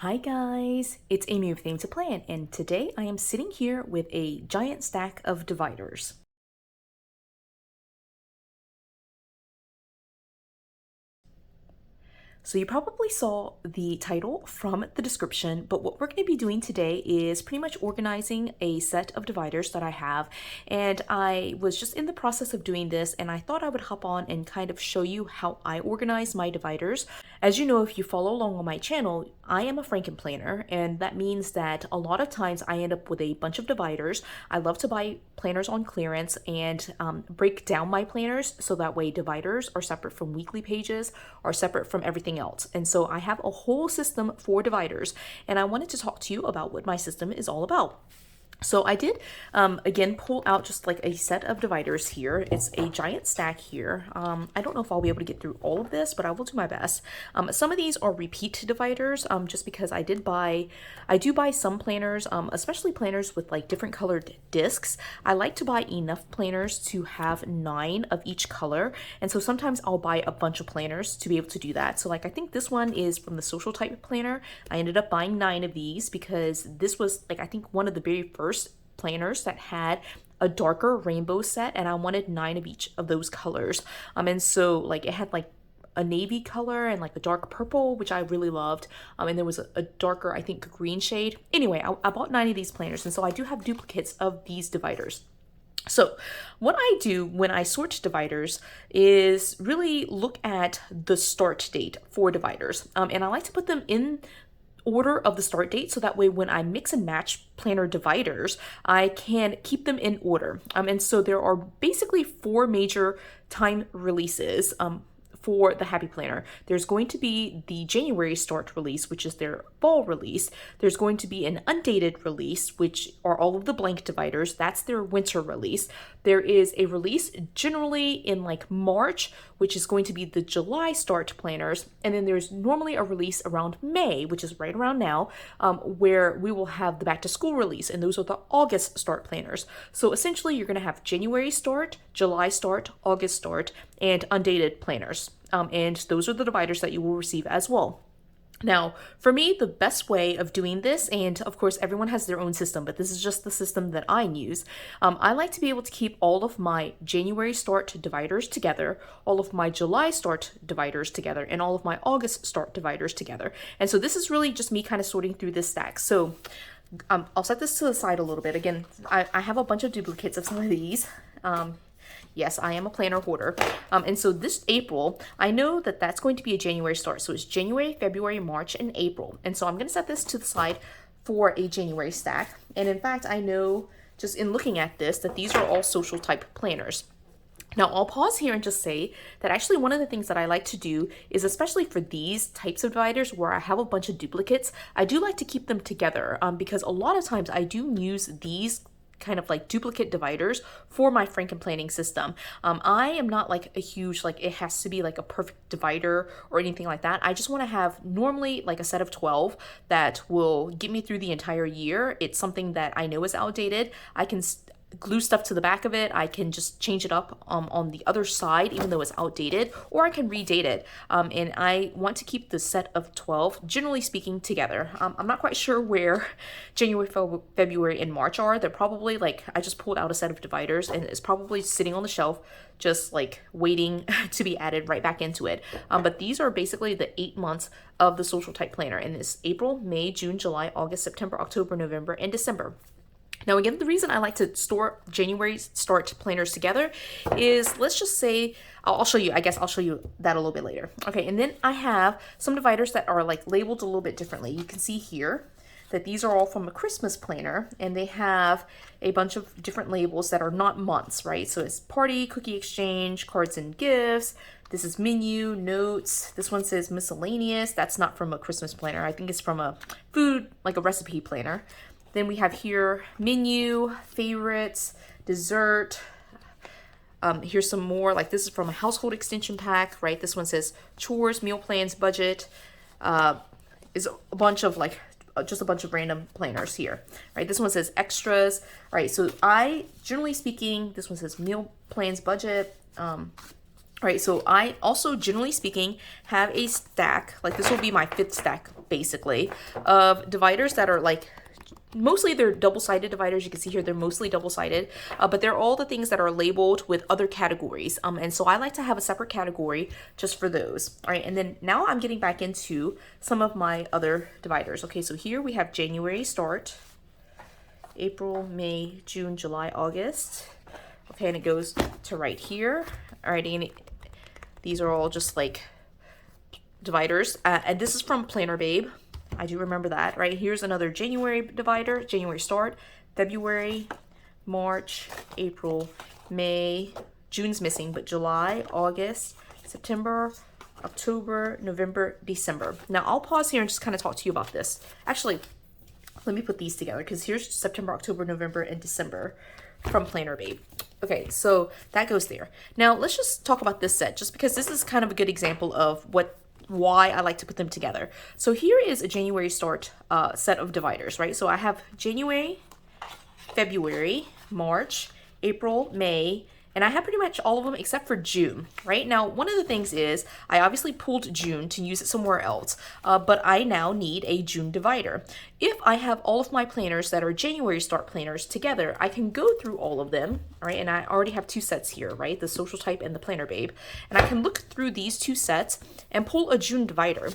Hi guys, it's Amy of Theme to Plan, and today I am sitting here with a giant stack of dividers. So you probably saw the title from the description, but what we're going to be doing today is pretty much organizing a set of dividers that I have. And I was just in the process of doing this, and I thought I would hop on and kind of show you how I organize my dividers. As you know, if you follow along on my channel, I am a Frankenplanner, and that means that a lot of times I end up with a bunch of dividers. I love to buy planners on clearance and break down my planners so that way dividers are separate from weekly pages, are separate from everything else. And so I have a whole system for dividers, and I wanted to talk to you about what my system is all about. So I did, again, pull out just like a set of dividers here. It's a giant stack here. I don't know if I'll be able to get through all of this, but I will do my best. Some of these are repeat dividers, just because I do buy some planners, especially planners with like different colored discs. I like to buy enough planners to have 9 of each color. And so sometimes I'll buy a bunch of planners to be able to do that. So like, I think this one is from the social type planner. I ended up buying 9 of these because this was like, I think one of the very first planners that had a darker rainbow set, and I wanted 9 of each of those colors. And so like it had like a navy color and like a dark purple, which I really loved. And there was a darker, I think, green shade. Anyway, I bought 9 of these planners, and so I do have duplicates of these dividers. So what I do when I sort dividers is really look at the start date for dividers. And I like to put them in order of the start date, so that way when I mix and match planner dividers, I can keep them in order. And so there are basically 4 major time releases for the Happy Planner. There's going to be the January start release, which is their fall release. There's going to be an undated release, which are all of the blank dividers. That's their winter release. There is a release generally in like March, which is going to be the July start planners. And then there's normally a release around May, which is right around now, where we will have the back to school release. And those are the August start planners. So essentially you're going to have January start, July start, August start, and undated planners. And those are the dividers that you will receive as well. Now, for me, the best way of doing this, and of course everyone has their own system, but this is just the system that I use. I like to be able to keep all of my January start dividers together, all of my July start dividers together, and all of my August start dividers together. And so this is really just me kind of sorting through this stack. So I'll set this to the side a little bit. Again, I have a bunch of duplicates of some of these. Yes, I am a planner hoarder. And so this April, I know that that's going to be a January start. So it's January, February, March, and April. And so I'm going to set this to the side for a January stack. And in fact, I know just in looking at this that these are all social type planners. Now, I'll pause here and just say that actually one of the things that I like to do is, especially for these types of dividers where I have a bunch of duplicates, I do like to keep them together because a lot of times I do use these kind of like duplicate dividers for my Frankenplanning system. I am not like a huge, like it has to be like a perfect divider or anything like that. I just want to have normally like a set of 12 that will get me through the entire year. It's something that I know is outdated. I can glue stuff to the back of it. I can just change it up on the other side, even though it's outdated, or I can redate it. And I want to keep the set of 12, generally speaking, together. I'm not quite sure where January, February, and March are. They're probably like, I just pulled out a set of dividers and it's probably sitting on the shelf, just like waiting to be added right back into it. But these are basically the 8 months of the social type planner. And it's April, May, June, July, August, September, October, November, and December. Now, again, the reason I like to store January start planners together is, let's just say, I'll show you, I guess I'll show you that a little bit later. Okay, and then I have some dividers that are like labeled a little bit differently. You can see here that these are all from a Christmas planner, and they have a bunch of different labels that are not months, right? So it's party, cookie exchange, cards and gifts. This is menu, notes. This one says miscellaneous. That's not from a Christmas planner. I think it's from a food, like a recipe planner. Then we have here menu, favorites, dessert. Here's some more, like this is from a household extension pack, right? This one says chores, meal plans, budget. Is a bunch of like, just a bunch of random planners here, right? This one says extras, right? So generally speaking, this one says meal plans, budget. All right, so I also, generally speaking, have a stack, like this will be my 5th stack, basically, of dividers that are like, mostly they're double-sided dividers. You can see here they're mostly double-sided, but they're all the things that are labeled with other categories. And so I like to have a separate category just for those. All right, and then now I'm getting back into some of my other dividers. Okay, so here we have January start, April, May, June, July, August. Okay, and it goes to right here. All right, and these are all just like dividers. And this is from Planner Babe. I do remember that, right? Here's another January divider, January start, February, March, April, May, June's missing, but July, August, September, October, November, December. Now I'll pause here and just kind of talk to you about this. Actually, let me put these together because here's September, October, November, and December from Planner Babe. Okay, so that goes there. Now let's just talk about this set, just because this is kind of a good example of why I like to put them together. So here is a January start set of dividers, right? So I have January, February, March, April, May, and I have pretty much all of them except for June, right? Now, one of the things is I obviously pulled June to use it somewhere else, but I now need a June divider. If I have all of my planners that are January start planners together, I can go through all of them, right? And I already have 2 sets here, right? The Social Type and the Planner Babe. And I can look through these 2 sets and pull a June divider.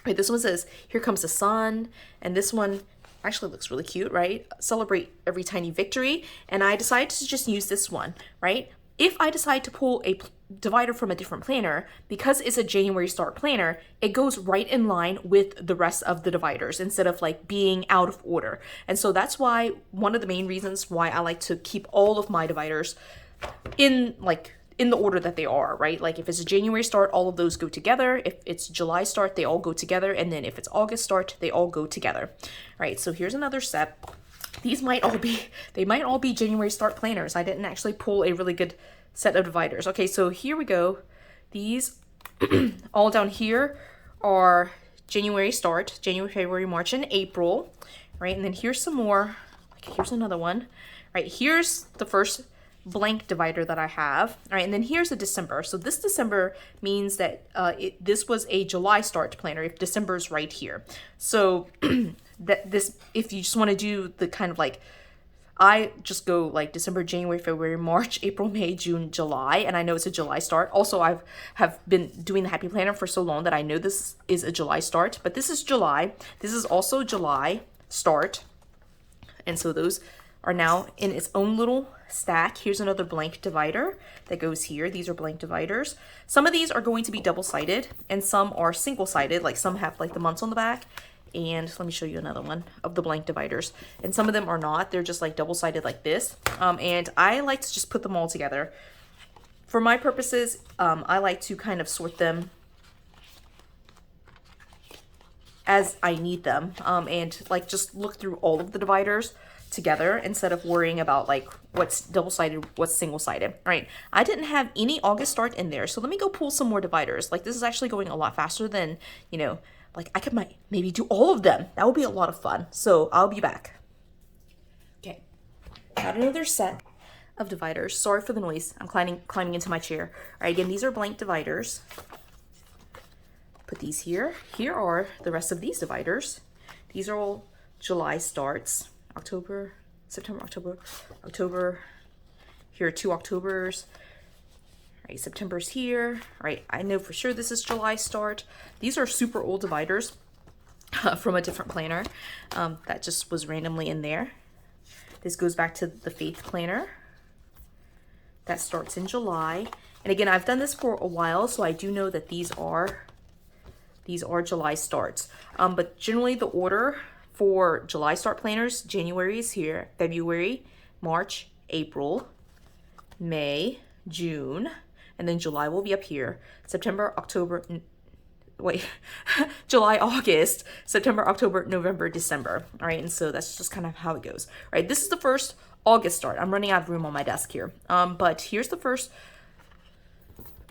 Right, this one says, here comes the sun, and this one actually looks really cute, right? Celebrate every tiny victory. And I decided to just use this one, right? If I decide to pull a divider from a different planner, because it's a January start planner, it goes right in line with the rest of the dividers instead of like being out of order. And so that's why one of the main reasons why I like to keep all of my dividers in the order that they are, right? Like if it's a January start, all of those go together. If it's July start, they all go together. And then if it's August start, they all go together. All right, so here's another set. These might all be January start planners. I didn't actually pull a really good set of dividers. Okay, so here we go. These all down here are January start, January, February, March, and April, right? And then here's some more. Like here's another one, right? Here's the first blank divider that I have. All right, and then here's a December. So this December means that this was a July start planner if December's right here. So if you just want to do the kind of like, I just go like December, January, February, March, April, May, June, July, and I know it's a July start. Also, have been doing the Happy Planner for so long that I know this is a July start, but this is July. This is also July start. And so those are now in its own little stack. Here's another blank divider that goes here. These are blank dividers. Some of these are going to be double-sided and some are single-sided, like some have like the months on the back. And let me show you another one of the blank dividers. And some of them are not. They're just like double-sided like this. And I like to just put them all together. For my purposes, I like to kind of sort them as I need them, and like just look through all of the dividers together instead of worrying about like what's double-sided, what's single-sided. Right, I didn't have any August start in there, so let me go pull some more dividers. Like this is actually going a lot faster than, you know, like I could maybe do all of them. That would be a lot of fun. So I'll be back. Okay, got another set of dividers. Sorry for the noise. I'm climbing into my chair. All right, again, these are blank dividers. Put these here. Here are the rest of these dividers. These are all July starts. October, September, October. Here are 2 Octobers. All right, September's here. All right, I know for sure this is July start. These are super old dividers from a different planner that just was randomly in there. This goes back to the Faith planner that starts in July. And again, I've done this for a while, so I do know that these are July starts. But generally the order for July start planners, January is here, February, March, April, May, June, and then July will be up here. September, October, July, August, September, October, November, December. All right, and so that's just kind of how it goes. All right, this is the first August start. I'm running out of room on my desk here. But here's the first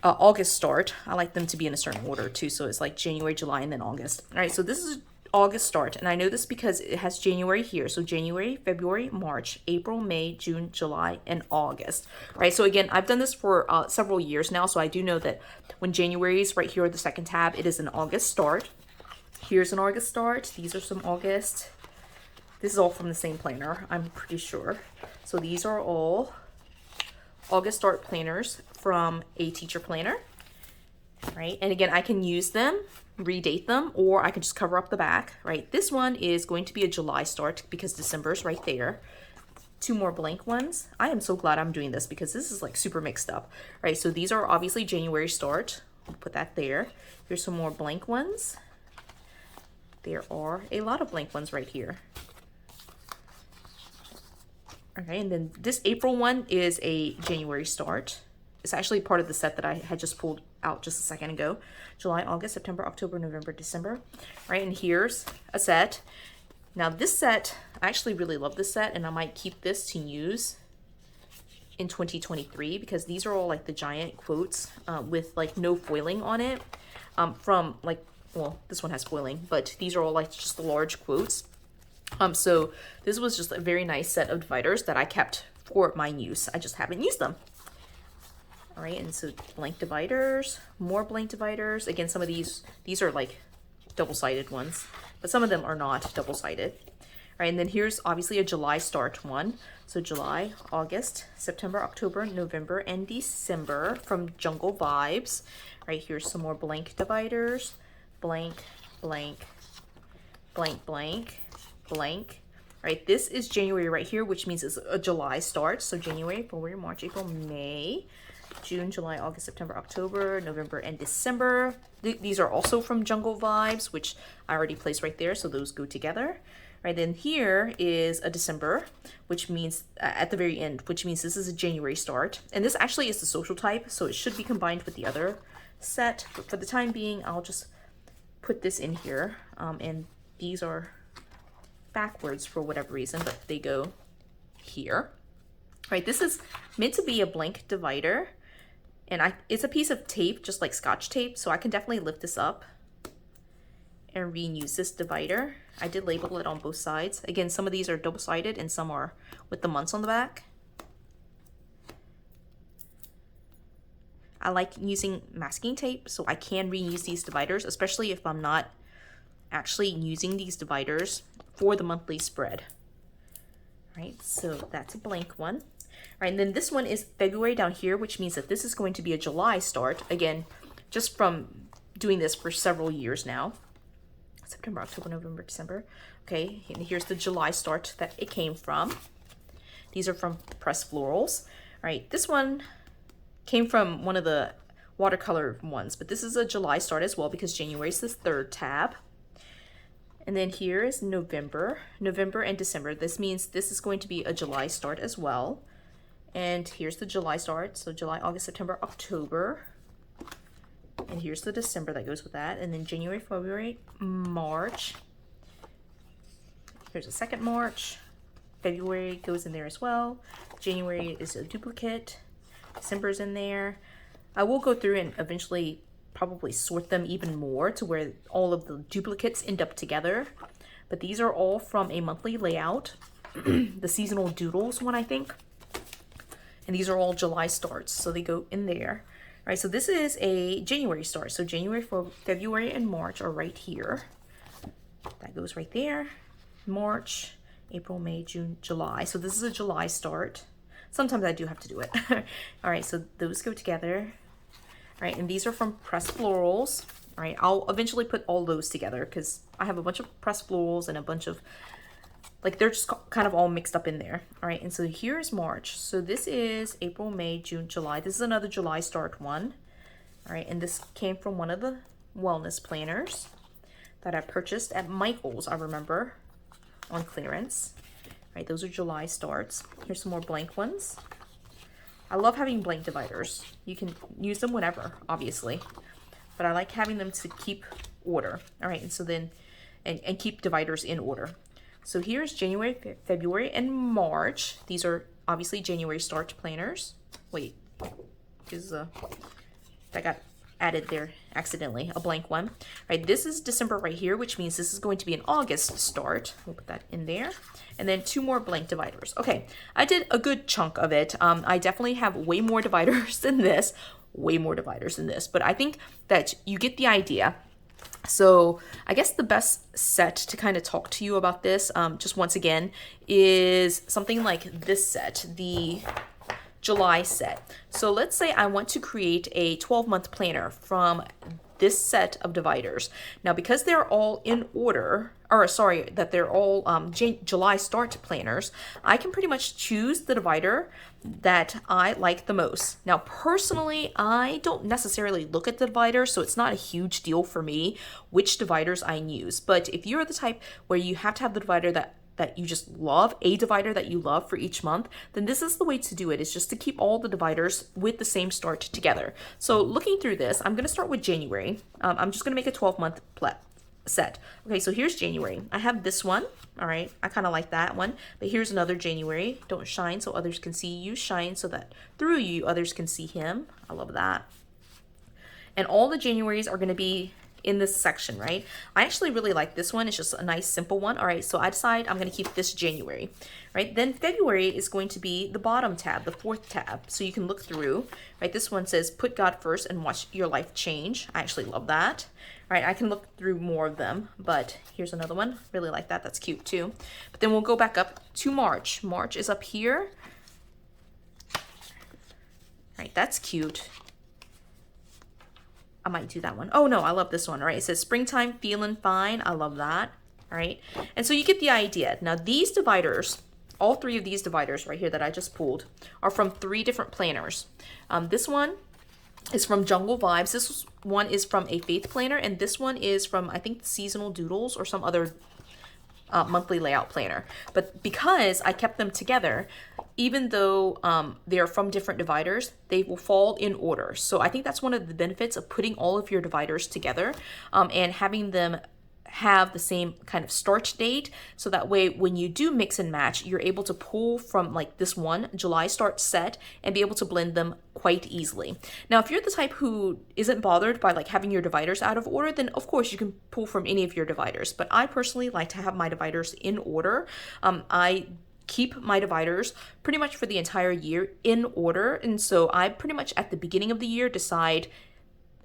August start. I like them to be in a certain order too, so it's like January, July, and then August. All right, so this is August start. And I know this because it has January here. So January, February, March, April, May, June, July, and August. Right. So again, I've done this for several years now. So I do know that when January is right here at the second tab, it is an August start. Here's an August start. These are some August. This is all from the same planner, I'm pretty sure. So these are all August start planners from a teacher planner, right? And again, I can use them, redate them, or I can just cover up the back, right? This one is going to be a July start because December is right there. Two more blank ones. I am so glad I'm doing this because this is like super mixed up, right? So these are obviously January start. I'll put that there. Here's some more blank ones. There are a lot of blank ones right here. Okay, and then this April one is a January start. It's actually part of the set that I had just pulled out just a second ago. July, August, September, October, November, December. Right, and here's a set. Now this set, I actually really love this set, and I might keep this to use in 2023 because these are all like the giant quotes with like no foiling on it. From like, well, this one has foiling, but these are all like just the large quotes. So this was just a very nice set of dividers that I kept for my use. I just haven't used them. All right, and so blank dividers, more blank dividers. Again, some of these are like double-sided ones, but some of them are not double-sided. All right, and then here's obviously a July start one. So July, August, September, October, November, and December from Jungle Vibes. All right, here's some more blank dividers. Blank, blank, blank, blank, blank. All right, this is January right here, which means it's a July start. So January, February, March, April, May, June, July, August, September, October, November, and December. These are also from Jungle Vibes, which I already placed right there, so those go together. Right, then here is a December, which means at the very end, which means this is a January start. And this actually is the social type, so it should be combined with the other set. But for the time being, I'll just put this in here. And these are backwards for whatever reason, but they go here. Right, this is meant to be a blank divider, and it's a piece of tape, just like Scotch tape, so I can definitely lift this up and reuse this divider. I did label it on both sides. Again, some of these are double-sided and some are with the months on the back. I like using masking tape so I can reuse these dividers, especially if I'm not actually using these dividers for the monthly spread. Right, so that's a blank one. All right, and then this one is February down here, which means that this is going to be a July start. Again, just from doing this for several years now. September, October, November, December. Okay, and here's the July start that it came from. These are from Pressed Florals. All right, this one came from one of the watercolor ones, but this is a July start as well because January is the third tab. And then here is November and December. This means this is going to be a July start as well. And here's the July start. So July, August, September, October. And here's the December that goes with that. And then January, February, March. Here's a second March. February goes in there as well. January is a duplicate. December's in there. I will go through and eventually probably sort them even more to where all of the duplicates end up together. But these are all from a monthly layout. The seasonal doodles one, I think. And these are all July starts, so they go in there. All right, so this is a January start. So January, February, and March are right here. That goes right there. March, April, May, June, July. So this is a July start. Sometimes I do have to do it. All right, so those go together. All right, and these are from Pressed Florals. All right, I'll eventually put all those together because I have a bunch of Pressed Florals and a bunch of, like, they're just kind of all mixed up in there. All right, and so here's March. So this is April, May, June, July. This is another July start one. All right, and this came from one of the wellness planners that I purchased at Michael's, I remember, on clearance. All right, those are July starts. Here's some more blank ones. I love having blank dividers. You can use them whenever, obviously, but I like having them to keep order. All right, and so then, and keep dividers in order. So here's January, February, and March. These are obviously January start planners. Wait, I added there accidentally, a blank one. All right, this is December right here, which means this is going to be an August start. We'll put that in there. And then 2 more blank dividers. Okay, I did a good chunk of it. I definitely have way more dividers than this, but I think that you get the idea. So I guess the best set to kind of talk to you about this, just once again, is something like this set, the July set. So let's say I want to create a 12-month planner from this set of dividers. Now, because they're all in order, or sorry, that they're all July start planners, I can pretty much choose the divider that I like the most. Now, personally, I don't necessarily look at the divider, so it's not a huge deal for me which dividers I use. But if you're the type where you have to have the divider that you just love, a divider that you love for each month, then this is the way to do it, is just to keep all the dividers with the same start together. So looking through this, I'm going to start with January. I'm just going to make a 12-month set. Okay, so here's January. I have this one. All right, I kind of like that one. But here's another January. Don't shine so others can see you. Shine so that through you others can see him. I love that. And all the Januaries are going to be in this section, right? I actually really like this one. It's just a nice simple one. All right, so I decide I'm going to keep this January, right? Then February is going to be the bottom tab, the 4th tab. So you can look through, right? This one says put God first and watch your life change. I actually love that. All right, I can look through more of them, but here's another one. Really like that. That's cute too. But then we'll go back up to March. March is up here. All right, that's cute. I might do that one. Oh no, I love this one. All right, it says springtime feeling fine. I love that. All right, and so you get the idea. Now these dividers, all 3 of these dividers right here that I just pulled, are from 3 different planners. This one is from Jungle Vibes. This one is from a Faith Planner, and this one is from, I think, Seasonal Doodles or some other monthly layout planner. But because I kept them together, even though they're from different dividers, they will fall in order. So I think that's one of the benefits of putting all of your dividers together and having them have the same kind of start date, so that way when you do mix and match, you're able to pull from like this one July start set and be able to blend them quite easily. Now, if you're the type who isn't bothered by like having your dividers out of order, then of course you can pull from any of your dividers. But I personally like to have my dividers in order. I keep my dividers pretty much for the entire year in order, and so I pretty much at the beginning of the year decide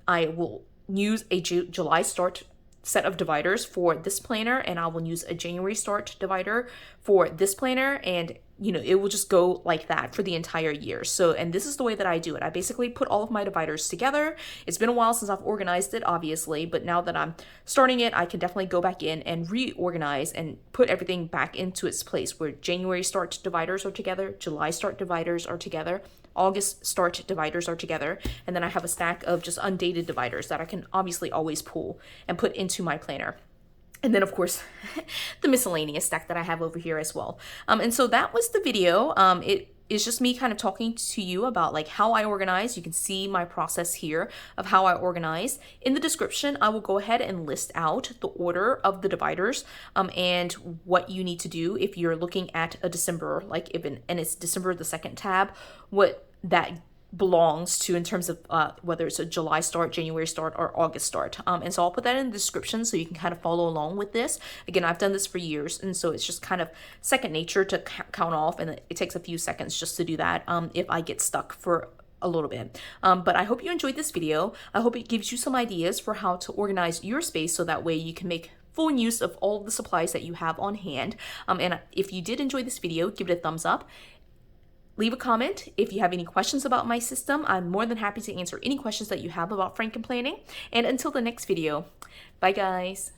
I will use a July start set of dividers for this planner, and I will use a January start divider for this planner, and you know, it will just go like that for the entire year. So, and this is the way that I do it. I basically put all of my dividers together. It's been a while since I've organized it, obviously, but now that I'm starting it, I can definitely go back in and reorganize and put everything back into its place, where January start dividers are together, July start dividers are together, August start dividers are together, and then I have a stack of just undated dividers that I can obviously always pull and put into my planner. And then, of course, the miscellaneous stack that I have over here as well. And so that was the video. It is just me kind of talking to you about like how I organize. You can see my process here of how I organize. In the description, I will go ahead and list out the order of the dividers and what you need to do if you're looking at a December, like and it's December the 2nd tab, what that belongs to in terms of whether it's a July start, January start, or August start. And so I'll put that in the description so you can kind of follow along with this. Again, I've done this for years, and so it's just kind of second nature to count off, and it takes a few seconds just to do that if I get stuck for a little bit. But I hope you enjoyed this video. I hope it gives you some ideas for how to organize your space so that way you can make full use of all of the supplies that you have on hand. And if you did enjoy this video, give it a thumbs up. Leave a comment if you have any questions about my system. I'm more than happy to answer any questions that you have about Frankenplanning. And until the next video, bye guys.